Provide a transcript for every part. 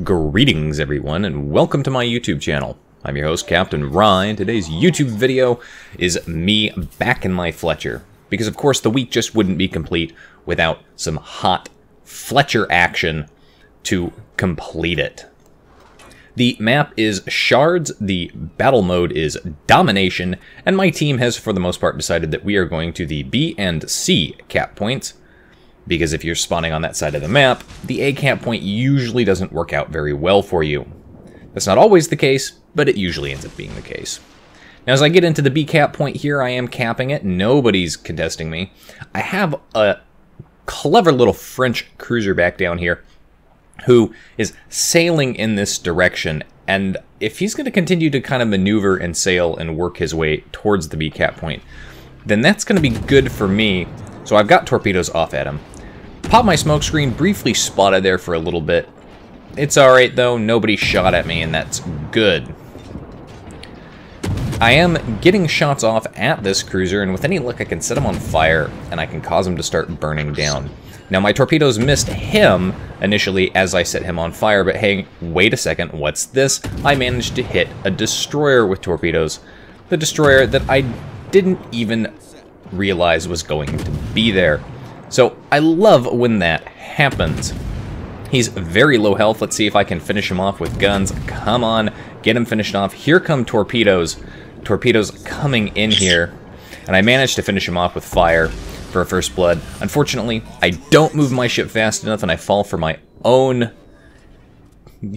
Greetings everyone, and welcome to my YouTube channel. I'm your host, Captain Ryan. Today's YouTube video is me back in my Fletcher, because of course the week just wouldn't be complete without some hot Fletcher action to complete it. The map is Shards, the battle mode is Domination, and my team has for the most part decided that we are going to the B and C cap points, because if you're spawning on that side of the map, the A cap point usually doesn't work out very well for you. That's not always the case, but it usually ends up being the case. Now as I get into the B cap point here, I am capping it. Nobody's contesting me. I have a clever little French cruiser back down here who is sailing in this direction, and if he's going to continue to kind of maneuver and sail and work his way towards the B cap point, then that's going to be good for me. So I've got torpedoes off at him. Pop my smoke screen, briefly spotted there for a little bit. It's alright though, nobody shot at me, and that's good. I am getting shots off at this cruiser, and with any luck I can set him on fire, and I can cause him to start burning down. Now my torpedoes missed him initially as I set him on fire, but hey, wait a second, what's this? I managed to hit a destroyer with torpedoes. The destroyer that I didn't even realize was going to be there. So I love when that happens. He's very low health. Let's see if I can finish him off with guns. Come on, get him finished off. Here come torpedoes. Torpedoes coming in here. And I managed to finish him off with fire for a first blood. Unfortunately, I don't move my ship fast enough and I fall for my own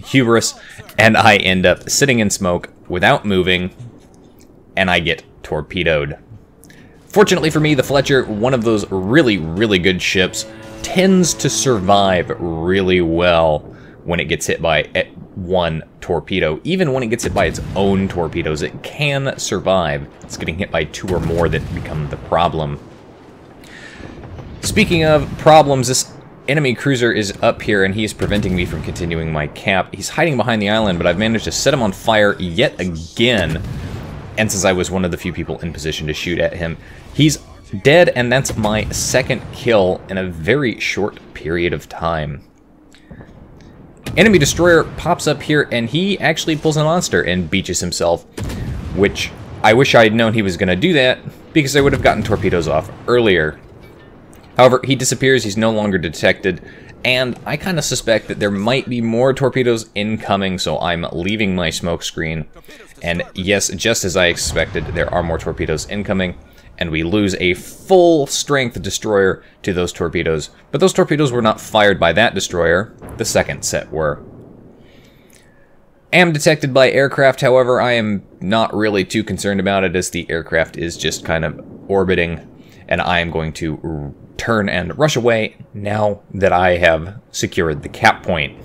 hubris. And I end up sitting in smoke without moving. And I get torpedoed. Fortunately for me, the Fletcher, one of those really, really good ships, tends to survive really well when it gets hit by one torpedo. Even when it gets hit by its own torpedoes, it can survive. It's getting hit by two or more that become the problem. Speaking of problems, this enemy cruiser is up here and he is preventing me from continuing my cap. He's hiding behind the island, but I've managed to set him on fire yet again. And since I was one of the few people in position to shoot at him, he's dead, and that's my second kill in a very short period of time. Enemy destroyer pops up here, and he actually pulls a monster and beaches himself, which I wish I had known he was going to do that, because I would have gotten torpedoes off earlier. However, he disappears, he's no longer detected, and I kind of suspect that there might be more torpedoes incoming, so I'm leaving my smoke screen. And yes, just as I expected, there are more torpedoes incoming, and we lose a full-strength destroyer to those torpedoes. But those torpedoes were not fired by that destroyer. The second set were. Am detected by aircraft, however, I am not really too concerned about it, as the aircraft is just kind of orbiting, and I am going to turn and rush away now that I have secured the cap point.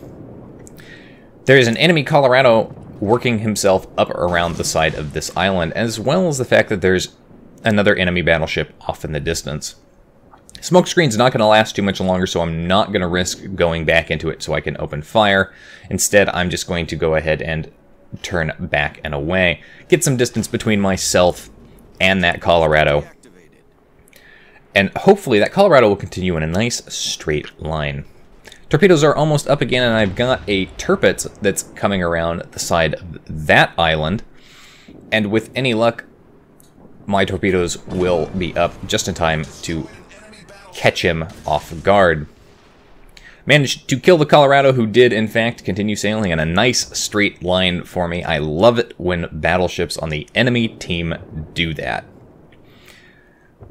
There is an enemy Colorado working himself up around the side of this island, as well as the fact that there's another enemy battleship off in the distance. Smokescreen's not going to last too much longer, so I'm not going to risk going back into it so I can open fire. Instead, I'm just going to go ahead and turn back and away, get some distance between myself and that Colorado. And hopefully that Colorado will continue in a nice straight line. Torpedoes are almost up again, and I've got a Tirpitz that's coming around the side of that island. And with any luck, my torpedoes will be up just in time to catch him off guard. Managed to kill the Colorado, who did in fact continue sailing in a nice straight line for me. I love it when battleships on the enemy team do that.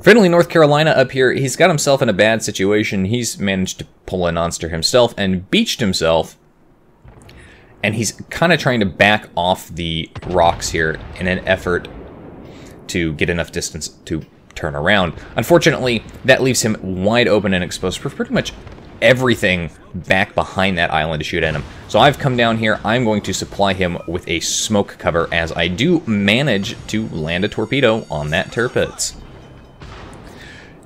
Friendly North Carolina up here, he's got himself in a bad situation. He's managed to pull a monster himself and beached himself. And he's kind of trying to back off the rocks here in an effort to get enough distance to turn around. Unfortunately, that leaves him wide open and exposed for pretty much everything back behind that island to shoot at him. So I've come down here. I'm going to supply him with a smoke cover, as I do manage to land a torpedo on that Tirpitz.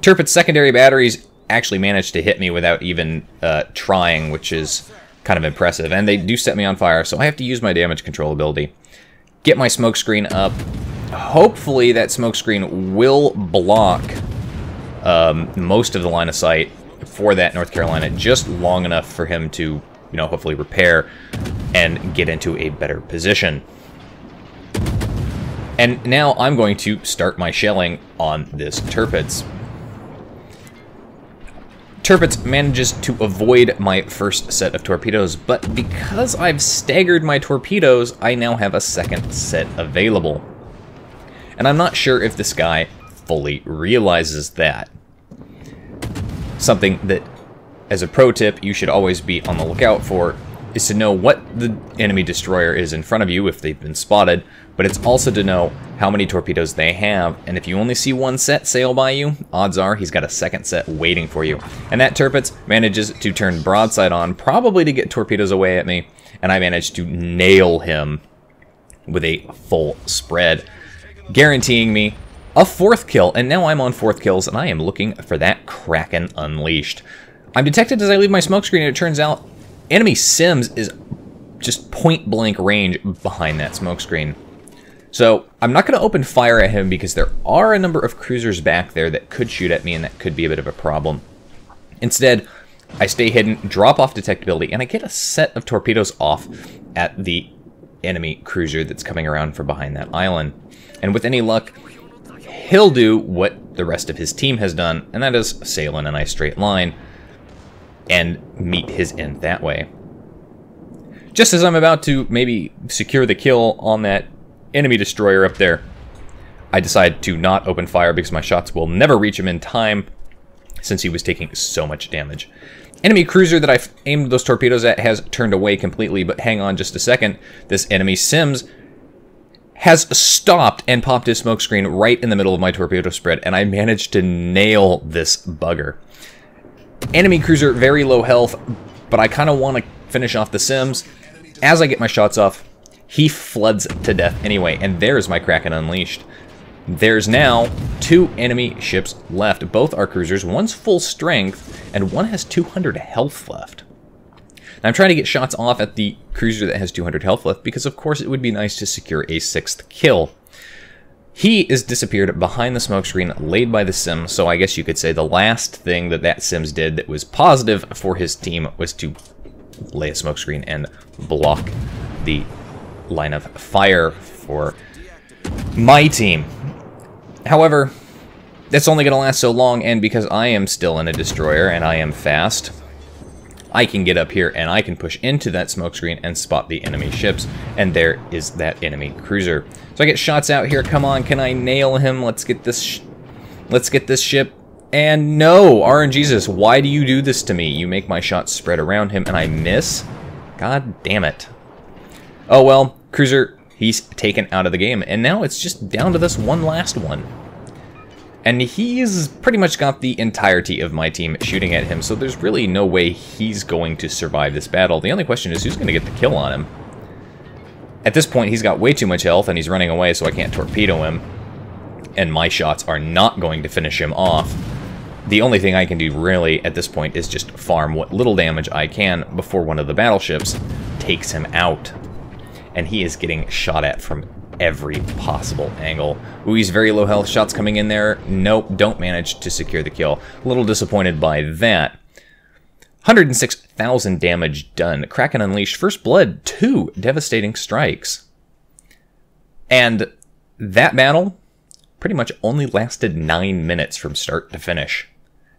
Tirpitz's secondary batteries actually managed to hit me without even trying, which is kind of impressive. And they do set me on fire, so I have to use my damage control ability. Get my smoke screen up. Hopefully that smoke screen will block most of the line of sight for that North Carolina, just long enough for him to hopefully repair and get into a better position. And now I'm going to start my shelling on this Tirpitz. Tirpitz manages to avoid my first set of torpedoes, but because I've staggered my torpedoes, I now have a second set available. And I'm not sure if this guy fully realizes that. Something that, as a pro tip, you should always be on the lookout for is to know what the enemy destroyer is in front of you if they've been spotted, but it's also to know how many torpedoes they have, and if you only see one set sail by you, odds are he's got a second set waiting for you. And that Tirpitz manages to turn broadside on, probably to get torpedoes away at me, and I managed to nail him with a full spread, guaranteeing me a 4th kill, and now I'm on 4th kills, and I am looking for that Kraken unleashed. I'm detected as I leave my smoke screen, and it turns out enemy Sims is just point-blank range behind that smoke screen. So I'm not going to open fire at him because there are a number of cruisers back there that could shoot at me, and that could be a bit of a problem. Instead, I stay hidden, drop off detectability, and I get a set of torpedoes off at the enemy cruiser that's coming around from behind that island. And with any luck, he'll do what the rest of his team has done, and that is sail in a nice straight line and meet his end that way. Just as I'm about to maybe secure the kill on that enemy destroyer up there, I decide to not open fire because my shots will never reach him in time since he was taking so much damage. Enemy cruiser that I've aimed those torpedoes at has turned away completely, but hang on just a second. This enemy Sims has stopped and popped his smoke screen right in the middle of my torpedo spread, and I managed to nail this bugger. Enemy cruiser, very low health, but I kind of want to finish off the Sims. As I get my shots off, he floods to death anyway, and there's my Kraken unleashed. There's now 2 enemy ships left. Both are cruisers. One's full strength, and one has 200 health left. Now, I'm trying to get shots off at the cruiser that has 200 health left because, of course, it would be nice to secure a 6th kill. He is disappeared behind the smoke screen laid by the Sims, so I guess you could say the last thing that Sims did that was positive for his team was to lay a smoke screen and block the line of fire for my team. However, that's only going to last so long, and because I am still in a destroyer and I am fast, I can get up here and I can push into that smoke screen and spot the enemy ships, and there is that enemy cruiser. So I get shots out here. Come on, can I nail him? Let's get this ship. And no, RNGesus, why do you do this to me? You make my shots spread around him and I miss? God damn it. Oh well, cruiser, he's taken out of the game, and now it's just down to this one last one. And he's pretty much got the entirety of my team shooting at him, so there's really no way he's going to survive this battle. The only question is who's going to get the kill on him. At this point, he's got way too much health, and he's running away, so I can't torpedo him. And my shots are not going to finish him off. The only thing I can do, really, at this point is just farm what little damage I can before one of the battleships takes him out. And he is getting shot at from every possible angle. Ooh, he's very low health. Shots coming in there. Nope, don't manage to secure the kill. A little disappointed by that. 106,000 damage done. Kraken unleashed. First blood, 2 devastating strikes. And that battle pretty much only lasted 9 minutes from start to finish.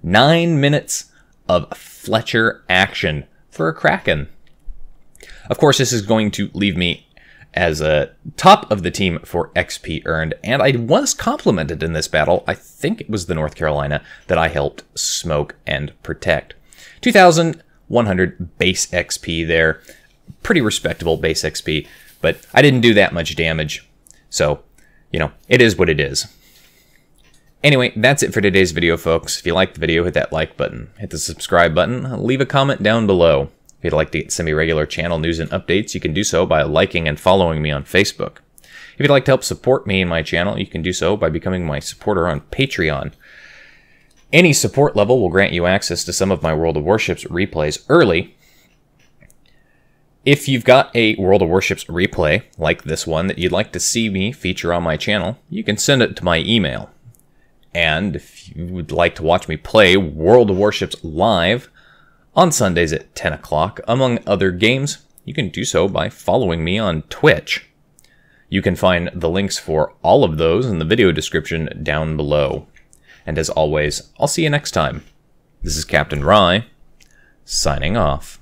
9 minutes of Fletcher action for a Kraken. Of course, this is going to leave me as a top of the team for XP earned, and I was complimented in this battle. I think it was the North Carolina that I helped smoke and protect. 2,100 base XP there. Pretty respectable base XP, but I didn't do that much damage. So, you know, it is what it is. Anyway, that's it for today's video, folks. If you liked the video, hit that like button. Hit the subscribe button. Leave a comment down below. If you'd like to get semi-regular channel news and updates, you can do so by liking and following me on Facebook. If you'd like to help support me and my channel, you can do so by becoming my supporter on Patreon. Any support level will grant you access to some of my World of Warships replays early. If you've got a World of Warships replay, like this one, that you'd like to see me feature on my channel, you can send it to my email. And if you would like to watch me play World of Warships live on Sundays at 10 o'clock, among other games. You can do so by following me on Twitch. You can find the links for all of those in the video description down below. And as always, I'll see you next time. This is Captain Rye, signing off.